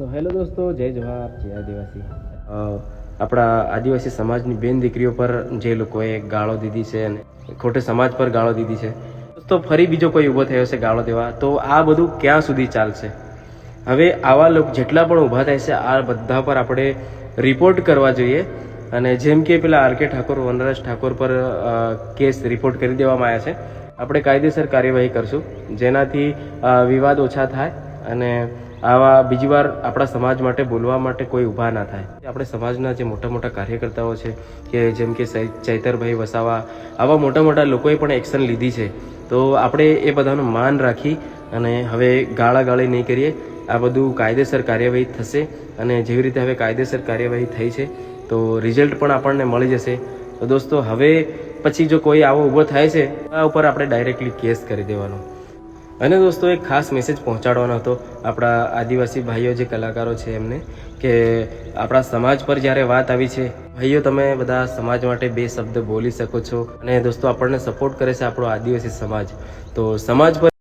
So hello દોસ્તો, જય જવાહર, જય આદિવાસી. આપણા આદિવાસી સમાજની બેન દીકરીઓ પર જે લોકોએ ગાળો દીધી છે અને ખોટે સમાજ પર ગાળો દીધી છે, તો ફરી બીજો કોઈ ઊભો થયો છે ગાળો દેવા, તો આ બધું ક્યાં સુધી ચાલશે? હવે આવા લોકો જેટલા પણ ઊભા થાય છે, આ બધા પર આપણે રિપોર્ટ કરવા જોઈએ. અને જેમ કે પેલા આર કે ઠાકોર, વનરાજ ઠાકોર પર કેસ રિપોર્ટ કરી દેવામાં આવ્યા છે. આપણે કાયદેસર કાર્યવાહી કરશું, જેનાથી વિવાદ ઓછા થાય અને આવા બીજી વાર આપણા સમાજ માટે બોલવા માટે કોઈ ઊભા ના થાય. આપણે સમાજના જે મોટા મોટા કાર્યકર્તાઓ છે, કે જેમ કે ચૈતરભાઈ વસાવા, આવા મોટા મોટા લોકોએ પણ એક્શન લીધી છે. તો આપણે એ બધાનું માન રાખી અને હવે ગાળાગાળી નહીં કરીએ. આ બધું કાયદેસર કાર્યવાહી થશે અને જેવી રીતે હવે કાયદેસર કાર્યવાહી થઈ છે તો રિઝલ્ટ પણ આપણને મળી જશે. તો દોસ્તો, હવે પછી જો કોઈ આવો ઊભો થાય છે, આ ઉપર આપણે ડાયરેક્ટલી કેસ કરી દેવાનો. અને દોસ્તો, એક ખાસ મેસેજ પહોંચાડવાનો હતો આપણા આદિવાસી ભાઈઓ જે કલાકારો છે એમને, કે આપણા સમાજ પર જ્યારે વાત આવી છે, ભાઈઓ તમે બધા સમાજ માટે બે શબ્દ બોલી શકો છો. અને દોસ્તો, આપણને સપોર્ટ કરે છે આપણો આદિવાસી સમાજ. તો સમાજ પર